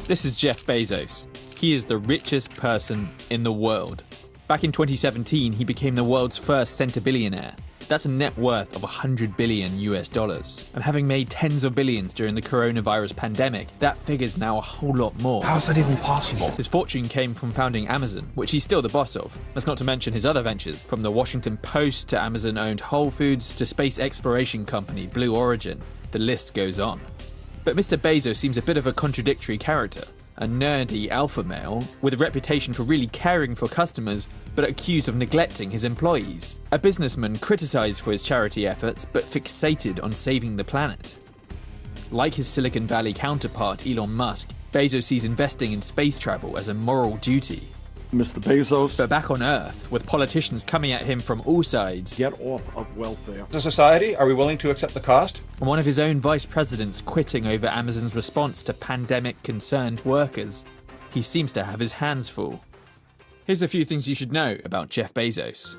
This is Jeff Bezos. He is the richest person in the world. Back in 2017, he became the world's first centibillionaire. That's a net worth of $100 billion US. And having made tens of billions during the coronavirus pandemic, that figure's now a whole lot more. How is that even possible? His fortune came from founding Amazon, which he's still the boss of. That's not to mention his other ventures, from the Washington Post to Amazon-owned Whole Foods to space exploration company Blue Origin. The list goes on. But Mr. Bezos seems a bit of a contradictory character. A nerdy alpha male with a reputation for really caring for customers, but accused of neglecting his employees. A businessman criticized for his charity efforts, but fixated on saving the planet. Like his Silicon Valley counterpart Elon Musk, Bezos sees investing in space travel as a moral duty. Mr. Bezos. But back on Earth, with politicians coming at him from all sides, Get off of welfare. As a society, are we willing to accept the cost? and one of his own vice presidents quitting over Amazon's response to pandemic-concerned workers, he seems to have his hands full. Here's a few things you should know about Jeff Bezos.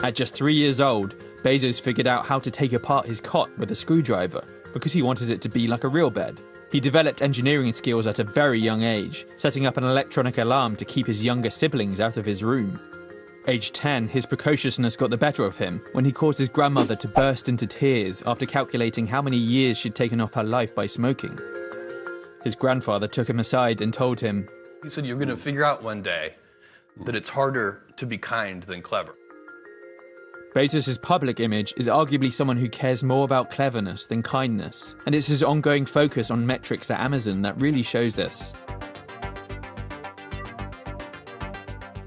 At just 3 years old, Bezos figured out how to take apart his cot with a screwdriver because he wanted it to be like a real bed. He developed engineering skills at a very young age, setting up an electronic alarm to keep his younger siblings out of his room. Age 10, his precociousness got the better of him when he caused his grandmother to burst into tears after calculating how many years she'd taken off her life by smoking. His grandfather took him aside and told him, He said, you're going to figure out one day that it's harder to be kind than clever. Bezos' public image is arguably someone who cares more about cleverness than kindness, and it's his ongoing focus on metrics at Amazon that really shows this.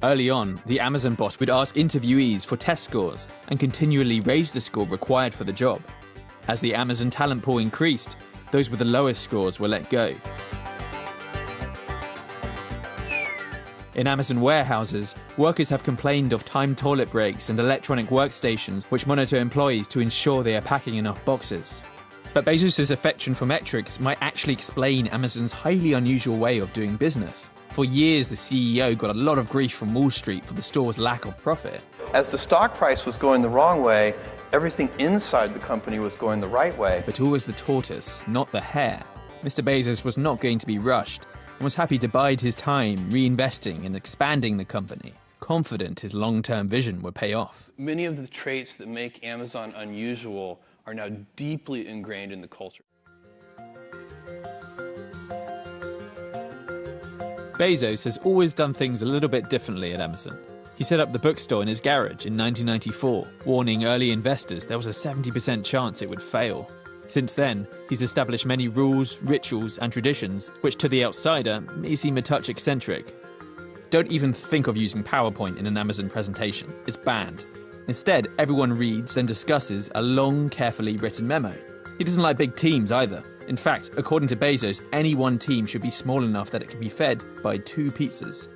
Early on, the Amazon boss would ask interviewees for test scores and continually raise the score required for the job. As the Amazon talent pool increased, those with the lowest scores were let go. In Amazon warehouses, workers have complained of timed toilet breaks and electronic workstations which monitor employees to ensure they are packing enough boxes. But Bezos' affection for metrics might actually explain Amazon's highly unusual way of doing business. For years, the CEO got a lot of grief from Wall Street for the store's lack of profit. As the stock price was going the wrong way, everything inside the company was going the right way. But always the tortoise, not the hare. Mr. Bezos was not going to be rushed, and was happy to bide his time reinvesting and expanding the company, confident his long-term vision would pay off. Many of the traits that make Amazon unusual are now deeply ingrained in the culture. Bezos has always done things a little bit differently at Amazon. He set up the bookstore in his garage in 1994, warning early investors there was a 70% chance it would fail. Since then, he's established many rules, rituals, and traditions, which to the outsider may seem a touch eccentric. Don't even think of using PowerPoint in an Amazon presentation. It's banned. Instead, everyone reads and discusses a long, carefully written memo. He doesn't like big teams either. In fact, according to Bezos, any one team should be small enough that it can be fed by 2 pizzas.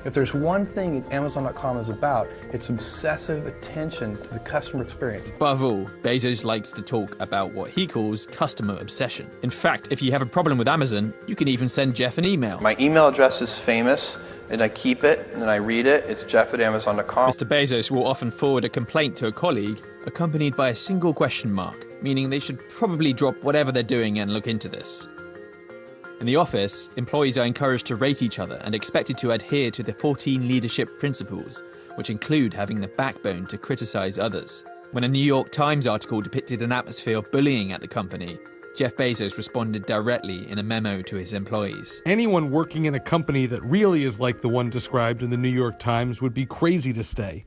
If there's one thing Amazon.com is about, it's obsessive attention to the customer experience. Above all, Bezos likes to talk about what he calls customer obsession. In fact, if you have a problem with Amazon, you can even send Jeff an email. My email address is famous, and I keep it, and I read it. It's jeff@amazon.com. Mr. Bezos will often forward a complaint to a colleague, accompanied by a single question mark, meaning they should probably drop whatever they're doing and look into this. In the office, employees are encouraged to rate each other and expected to adhere to the 14 leadership principles, which include having the backbone to criticize others. When a New York Times article depicted an atmosphere of bullying at the company, Jeff Bezos responded directly in a memo to his employees. Anyone working in a company that really is like the one described in the New York Times would be crazy to stay.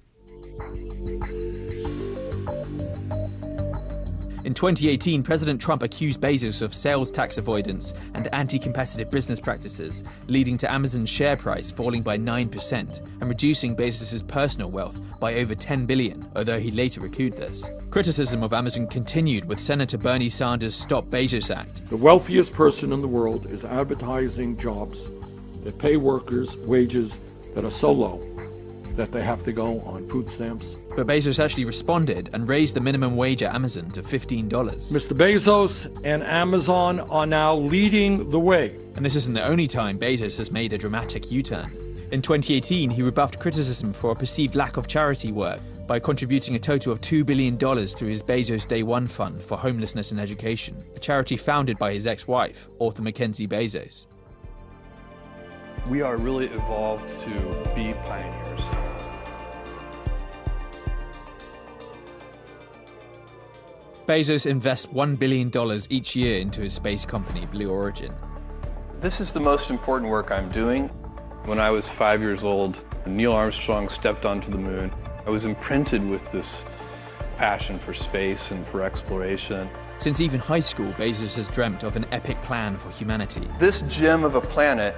In 2018, President Trump accused Bezos of sales tax avoidance and anti-competitive business practices, leading to Amazon's share price falling by 9% and reducing Bezos' personal wealth by over $10 billion, although he later recouped this. Criticism of Amazon continued with Senator Bernie Sanders' Stop Bezos Act. The wealthiest person in the world is advertising jobs that pay workers wages that are so low that they have to go on food stamps. But Bezos actually responded and raised the minimum wage at Amazon to $15. Mr. Bezos and Amazon are now leading the way. And this isn't the only time Bezos has made a dramatic U-turn. In 2018, he rebuffed criticism for a perceived lack of charity work by contributing a total of $2 billion through his Bezos Day One Fund for Homelessness and Education, a charity founded by his ex-wife, author Mackenzie Bezos. We are really evolved to be pioneers. Bezos invests $1 billion each year into his space company, Blue Origin. This is the most important work I'm doing. When I was 5 years old, Neil Armstrong stepped onto the moon. I was imprinted with this passion for space and for exploration. Since even high school, Bezos has dreamt of an epic plan for humanity. This gem of a planet,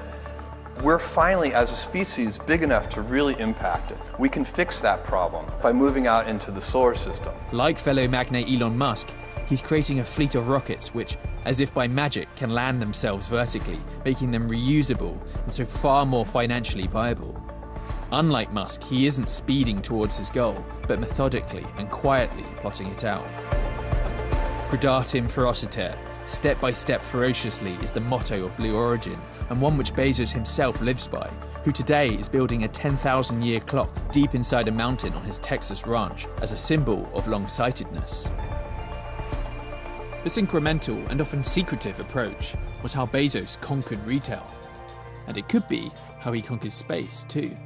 we're finally, as a species, big enough to really impact it. We can fix that problem by moving out into the solar system. Like fellow magnate Elon Musk, he's creating a fleet of rockets which, as if by magic, can land themselves vertically, making them reusable and so far more financially viable. Unlike Musk, he isn't speeding towards his goal, but methodically and quietly plotting it out. Predatim ferociter, step by step ferociously, is the motto of Blue Origin, and one which Bezos himself lives by, who today is building a 10,000-year clock deep inside a mountain on his Texas ranch as a symbol of long-sightedness. This incremental and often secretive approach was how Bezos conquered retail. And it could be how he conquered space too.